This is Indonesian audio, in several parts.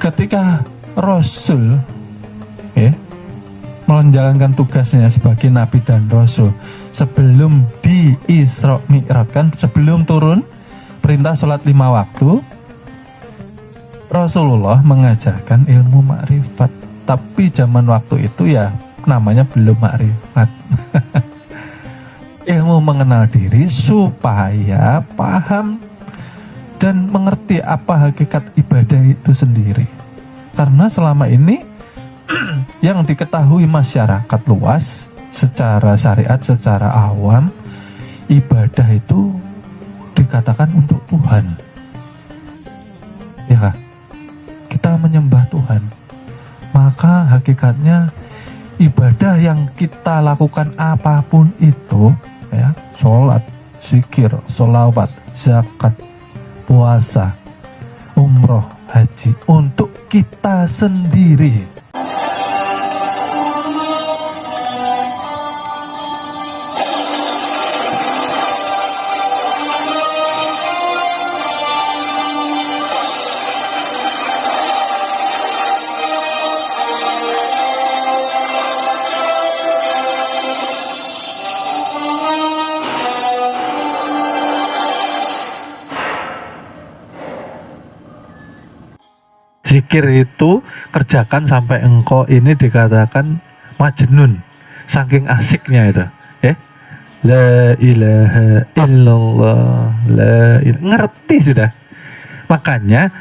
ketika Rasul menjalankan tugasnya sebagai nabi dan rasul, sebelum di Isra Mi'raj, sebelum turun perintah sholat 5 waktu, Rasulullah mengajarkan ilmu makrifat. Tapi zaman waktu itu ya namanya belum makrifat. Ilmu mengenal diri supaya paham dan mengerti apa hakikat ibadah itu sendiri. Karena selama ini yang diketahui masyarakat luas secara syariat, secara awam, ibadah itu dikatakan untuk Tuhan. Ya kan? Kita menyembah Tuhan. Maka hakikatnya ibadah yang kita lakukan apapun itu, ya, sholat, zikir, sholawat, zakat, puasa, umroh, haji, untuk kita sendiri. Zikir itu kerjakan sampai engkau ini dikatakan majnun, saking asiknya itu. La ilaha illallah, ngerti sudah. Makanya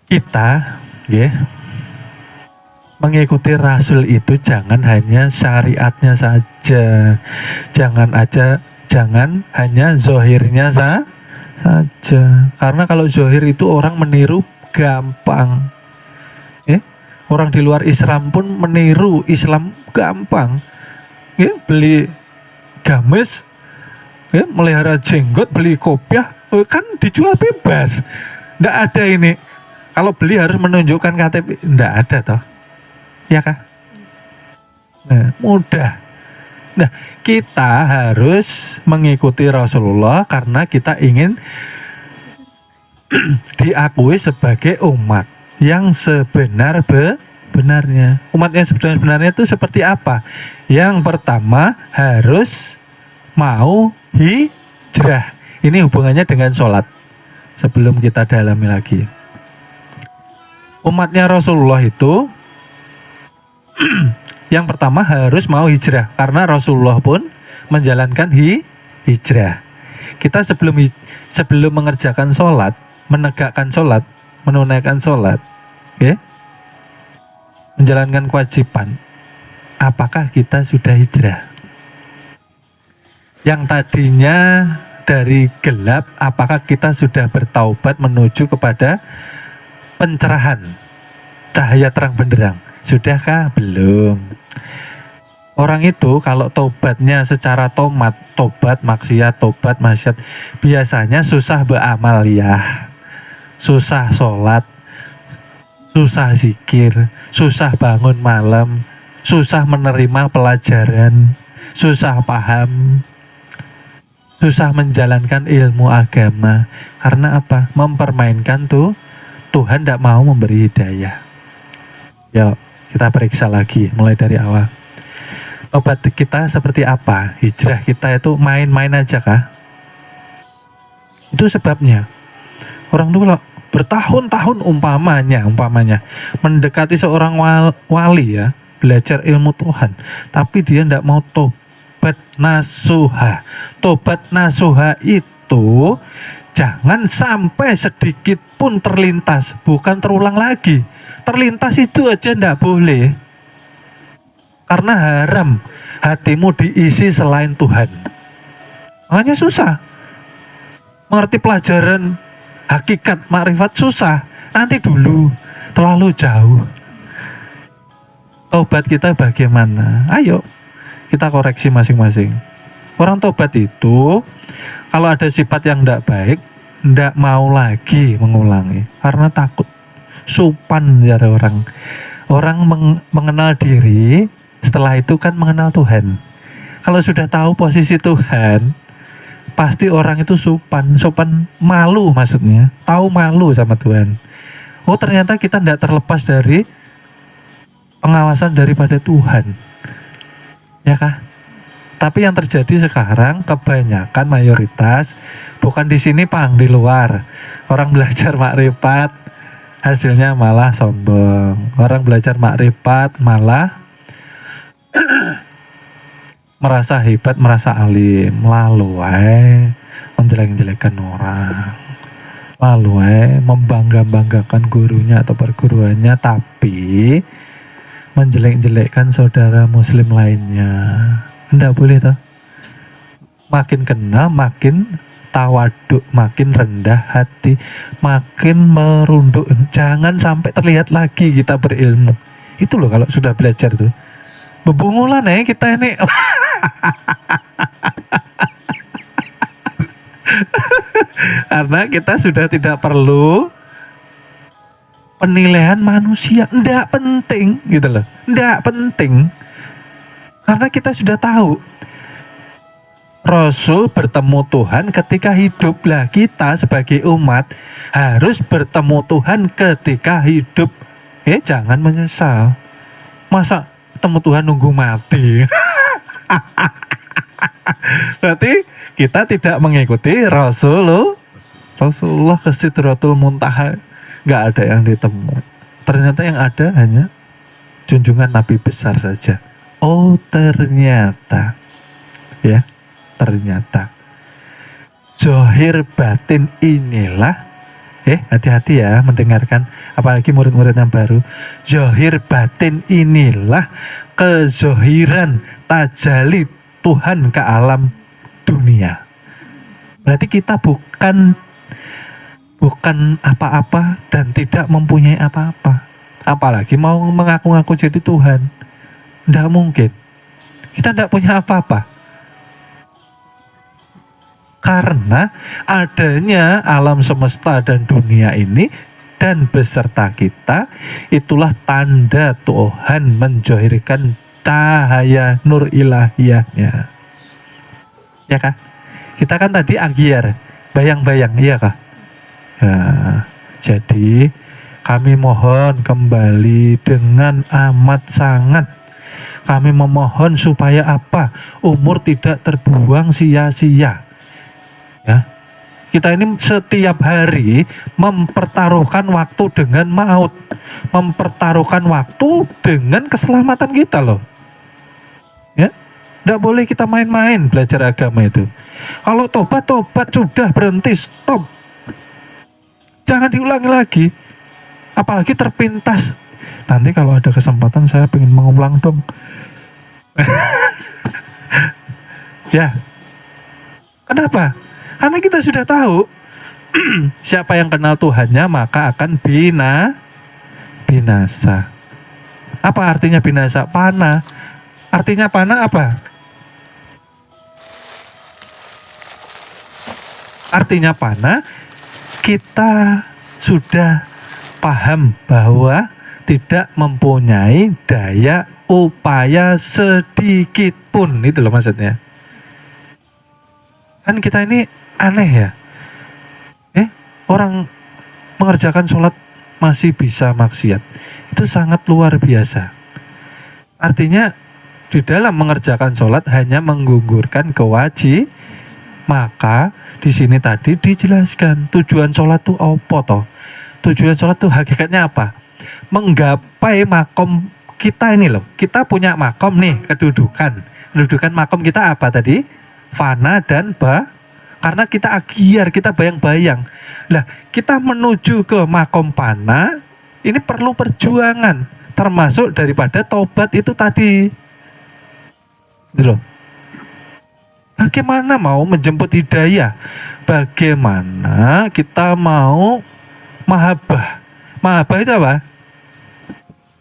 kita mengikuti Rasul itu jangan hanya syariatnya saja, jangan hanya zohirnya saja. Karena kalau zohir itu orang meniru gampang. Orang di luar Islam pun meniru Islam gampang. Beli gamis, melihara jenggot, beli kopiah, kan dijual bebas. Nggak ada ini. Kalau beli harus menunjukkan KTP, nggak ada toh. Ya kah? Nah, mudah. Nah, kita harus mengikuti Rasulullah karena kita ingin diakui sebagai umat yang sebenar-benarnya. Umat yang sebenar-benarnya itu seperti apa? Yang pertama harus mau hijrah. Ini hubungannya dengan sholat. Sebelum kita dalami lagi, umatnya Rasulullah itu yang pertama harus mau hijrah, karena Rasulullah pun menjalankan hijrah. Kita sebelum mengerjakan sholat, menegakkan sholat, menunaikan sholat, menjalankan kewajiban, apakah kita sudah hijrah? Yang tadinya dari gelap, apakah kita sudah bertaubat menuju kepada pencerahan, cahaya terang benderang? Sudahkah? Belum. Orang itu kalau tobatnya secara tobat maksiat, biasanya susah beramal ya. Susah sholat, susah zikir, susah bangun malam, susah menerima pelajaran, susah paham, susah menjalankan ilmu agama. Karena apa? Mempermainkan Tuhan tidak mau memberi hidayah. Yuk kita periksa lagi mulai dari awal. Tobat kita seperti apa? Hijrah kita itu main-main aja kah? Itu sebabnya. Orang tuh kalau bertahun-tahun umpamanya mendekati seorang wali ya, belajar ilmu Tuhan, tapi dia tidak mau tobat nasuha. Tobat nasuha itu jangan sampai sedikit pun terlintas, bukan terulang lagi. Terlintas itu aja tidak boleh. Karena haram hatimu diisi selain Tuhan. Makanya susah. Mengerti pelajaran hakikat makrifat susah. Nanti dulu, terlalu jauh. Tobat kita bagaimana? Ayo kita koreksi masing-masing. Orang tobat itu kalau ada sifat yang tidak baik, tidak mau lagi mengulangi karena takut. Supan dari orang. Orang mengenal diri, setelah itu kan mengenal Tuhan. Kalau sudah tahu posisi Tuhan, pasti orang itu sopan malu maksudnya, tahu malu sama Tuhan. Oh ternyata kita tidak terlepas dari pengawasan daripada Tuhan, ya kah? Tapi yang terjadi sekarang kebanyakan mayoritas bukan di sini pang, di luar. Orang belajar makrifat hasilnya malah sombong. Orang belajar makrifat malah merasa hebat, merasa alim, lalu menjelek-jelekan orang, lalu membangga-banggakan gurunya atau perguruannya, tapi menjelek-jelekkan saudara muslim lainnya. Enggak boleh toh. Makin kenal makin tawaduk, makin rendah hati, makin merunduk. Jangan sampai terlihat lagi kita berilmu. Itu loh kalau sudah belajar tuh. Bebungulan kita ini. Karena kita sudah tidak perlu penilaian manusia, enggak penting gitu loh, enggak penting. Karena kita sudah tahu Rasul bertemu Tuhan ketika hidup. Lah kita sebagai umat harus bertemu Tuhan ketika hidup. Jangan menyesal. Masa ketemu Tuhan nunggu mati? Berarti kita tidak mengikuti Rasulullah ke Sidratul Muntaha. Nggak ada yang ditemu. Ternyata yang ada hanya junjungan Nabi besar saja. Oh ternyata, ya ternyata zahir batin inilah, hati-hati ya mendengarkan, apalagi murid-murid yang baru. Zahir batin inilah kezohiran tajalli Tuhan ke alam dunia. Berarti kita bukan apa-apa dan tidak mempunyai apa-apa. Apalagi mau mengaku-ngaku jadi Tuhan. Tidak mungkin. Kita tidak punya apa-apa. Karena adanya alam semesta dan dunia ini dan beserta kita, itulah tanda Tuhan menzohirkan cahaya nur ilahiyahnya. Ya kah? Kita kan tadi agiar, bayang-bayang, iya kah? Nah, jadi kami mohon kembali dengan amat sangat. Kami memohon supaya apa? Umur tidak terbuang sia-sia. Ya. Kita ini setiap hari mempertaruhkan waktu dengan maut. Mempertaruhkan waktu dengan keselamatan kita loh. Ya. Tidak boleh kita main-main belajar agama itu. Kalau tobat sudah berhenti, stop. Jangan diulangi lagi. Apalagi terpintas. Nanti kalau ada kesempatan saya pengen mengulang dong. Ya. Kenapa? Karena kita sudah tahu siapa yang kenal Tuhannya maka akan binasa. Apa artinya binasa? Panah. Artinya panah apa? Artinya panah, kita sudah paham bahwa tidak mempunyai daya upaya sedikit pun. Itu loh maksudnya. Kan kita ini aneh ya. Orang mengerjakan sholat masih bisa maksiat. Itu sangat luar biasa. Artinya di dalam mengerjakan sholat hanya menggugurkan kewajiban. Maka di sini tadi dijelaskan tujuan sholat itu apa toh? Tujuan sholat itu hakikatnya apa? Menggapai makom kita ini loh. Kita punya makom nih, kedudukan. Kedudukan makom kita apa tadi? Fana dan karena kita agiar, kita bayang-bayang. Lah, kita menuju ke makom fana, ini perlu perjuangan. Termasuk daripada taubat itu tadi. Gitu loh. Bagaimana mau menjemput hidayah? Bagaimana kita mau mahabbah? Mahabbah itu apa?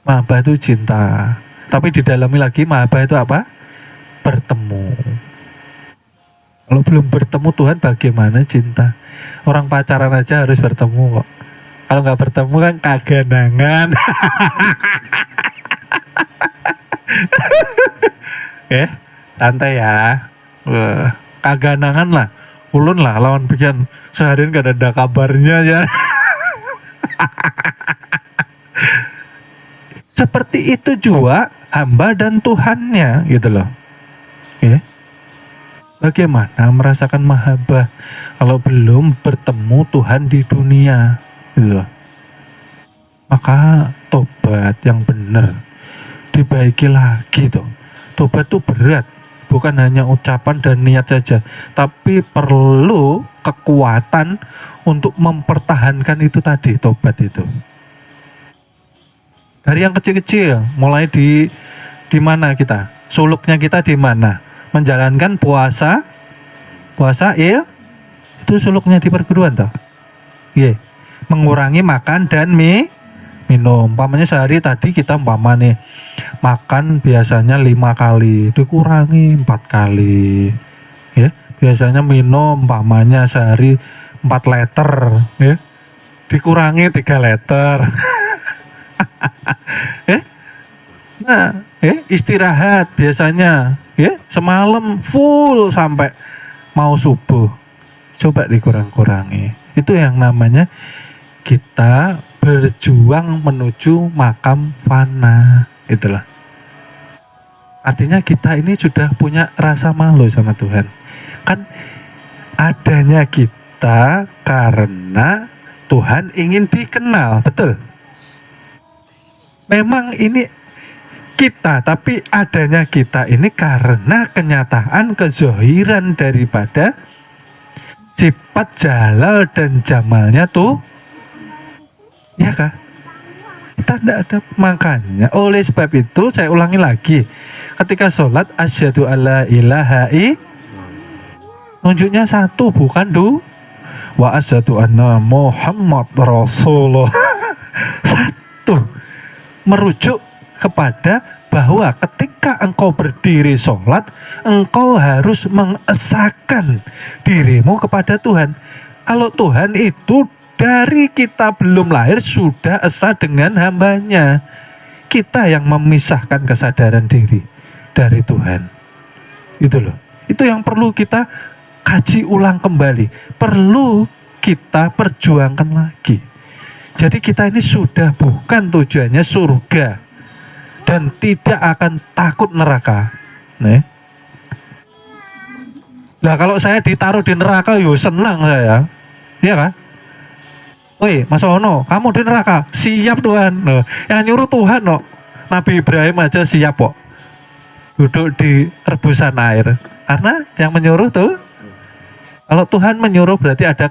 Mahabbah itu cinta. Tapi didalami lagi mahabbah itu apa? Bertemu. Kalau belum bertemu Tuhan bagaimana cinta? Orang pacaran aja harus bertemu kok. Kalau nggak bertemu kan kaganangan. Santai ya. Kaganangan lah. Ulun lah lawan pikiran seharian gak ada kabarnya ya. Seperti itu juga hamba dan Tuhannya gitu loh. Ya. Bagaimana merasakan mahabbah kalau belum bertemu Tuhan di dunia gitu loh. Maka tobat yang benar, dibaiki lagi tuh. Tobat itu berat, bukan hanya ucapan dan niat saja, tapi perlu kekuatan untuk mempertahankan itu tadi, tobat itu. Dari yang kecil-kecil, mulai di mana kita? Suluknya kita di mana? Menjalankan puasa itu suluknya di perguruan toh. Iya. Mengurangi makan dan minum. Umpamanya sehari tadi kita nih makan biasanya 5 kali, dikurangi 4 kali. Ya, biasanya minum umpamanya sehari 4 liter, ya. Dikurangi 3 liter. Nah, istirahat biasanya, semalam full sampai mau subuh. Coba dikurang-kurangi. Itu yang namanya kita berjuang menuju makam fana, itulah. Artinya kita ini sudah punya rasa malu sama Tuhan. Kan adanya kita karena Tuhan ingin dikenal, betul? Memang ini kita, tapi adanya kita ini karena kenyataan kezohiran daripada sifat jalal dan jamalnya tuh, ya kah? Kita tidak ada. Makanya oleh sebab itu saya ulangi lagi, ketika sholat asyhadu alla ilaha nunjuknya satu, bukan wa asyhadu anna Muhammad Rasulullah. Satu, merujuk kepada bahwa ketika engkau berdiri sholat, engkau harus mengesahkan dirimu kepada Tuhan. Kalau Tuhan itu dari kita belum lahir sudah esa dengan hambanya. Kita yang memisahkan kesadaran diri dari Tuhan. Itu loh. Itu yang perlu kita kaji ulang kembali. Perlu kita perjuangkan lagi. Jadi kita ini sudah bukan tujuannya surga dan tidak akan takut neraka. Nah kalau saya ditaruh di neraka, yo senang saya, iya kan? Woi Mas Ono, kamu di neraka, siap Tuhan. Nah, yang nyuruh Tuhan, no. Nabi Ibrahim aja siap kok, duduk di rebusan air. Karena yang menyuruh tuh, kalau Tuhan menyuruh berarti ada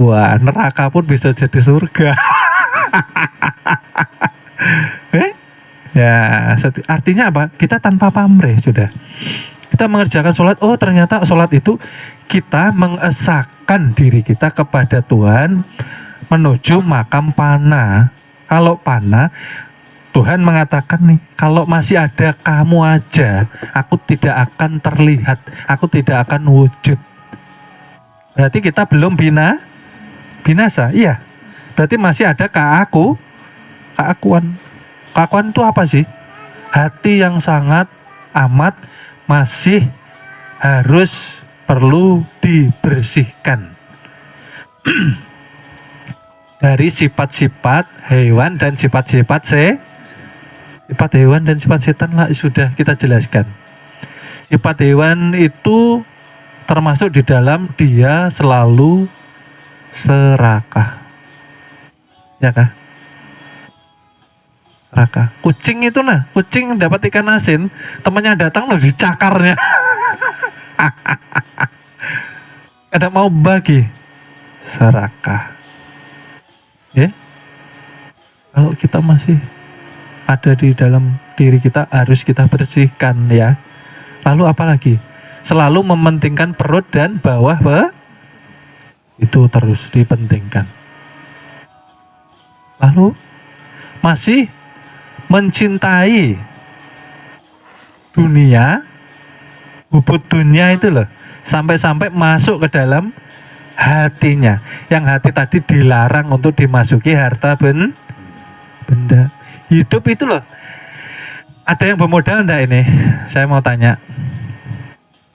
wah, neraka pun bisa jadi surga. Ya, artinya apa? Kita tanpa pamrih sudah. Kita mengerjakan sholat, oh ternyata sholat itu kita mengesahkan diri kita kepada Tuhan menuju makam pana. Kalau pana, Tuhan mengatakan nih, kalau masih ada kamu aja, aku tidak akan terlihat, aku tidak akan wujud. Berarti kita belum binasa, iya. Berarti masih ada keakuan. Keakuan itu apa sih? Hati yang sangat amat masih harus perlu dibersihkan dari sifat-sifat hewan dan sifat-sifat hewan dan sifat setan lah sudah kita jelaskan. Sifat hewan itu termasuk di dalam dia selalu serakah, ya kah? Serakah. Kucing itu kucing dapat ikan asin, temannya datang loh dicakarnya. Ada mau bagi, serakah. Ya, kalau kita masih ada di dalam diri kita harus kita bersihkan ya. Lalu apalagi? Selalu mementingkan perut dan bawah itu terus dipentingkan. Lalu masih mencintai dunia, hubud dunia itu loh, sampai-sampai masuk ke dalam hatinya. Yang hati tadi dilarang untuk dimasuki harta benda. Hidup itu loh. Ada yang bermodal enggak ini? Saya mau tanya.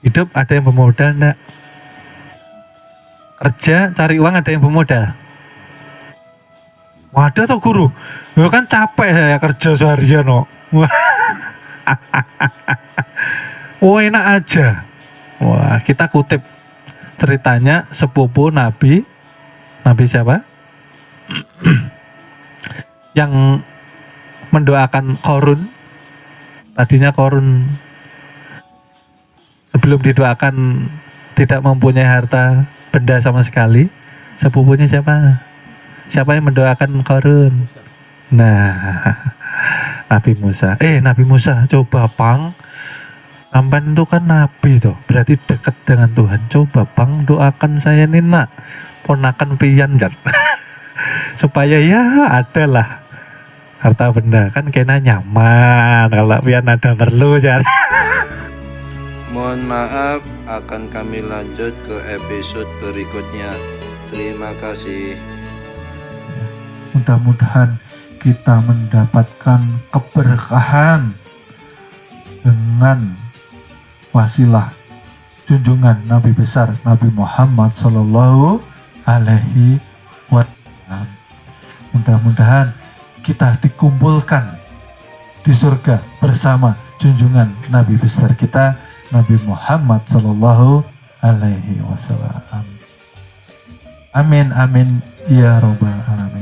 Hidup ada yang bermodal enggak? Kerja cari uang ada yang bermodal? Ada toh guru? Ya kan capek saya kerja seharian no. Oh enak aja. Wah kita kutip ceritanya sepupu Nabi siapa? Yang mendoakan Korun. Tadinya Korun sebelum didoakan tidak mempunyai harta benda sama sekali. Sepupunya siapa? Siapa yang mendoakan Korun? Nah, Nabi Musa, coba Pang, sampean itu kan Nabi tuh, berarti dekat dengan Tuhan. Coba Pang doakan saya nih nak, ponakan pian kan, supaya ya ada lah harta benda kan kena nyaman kalau pian ada perlu kan. Mohon maaf, akan kami lanjut ke episode berikutnya. Terima kasih. Mudah-mudahan kita mendapatkan keberkahan dengan wasilah junjungan Nabi besar Nabi Muhammad Sallallahu Alaihi Wasallam. Mudah-mudahan kita dikumpulkan di surga bersama junjungan Nabi besar kita Nabi Muhammad Sallallahu Alaihi Wasallam. Amin amin ya robbal alamin.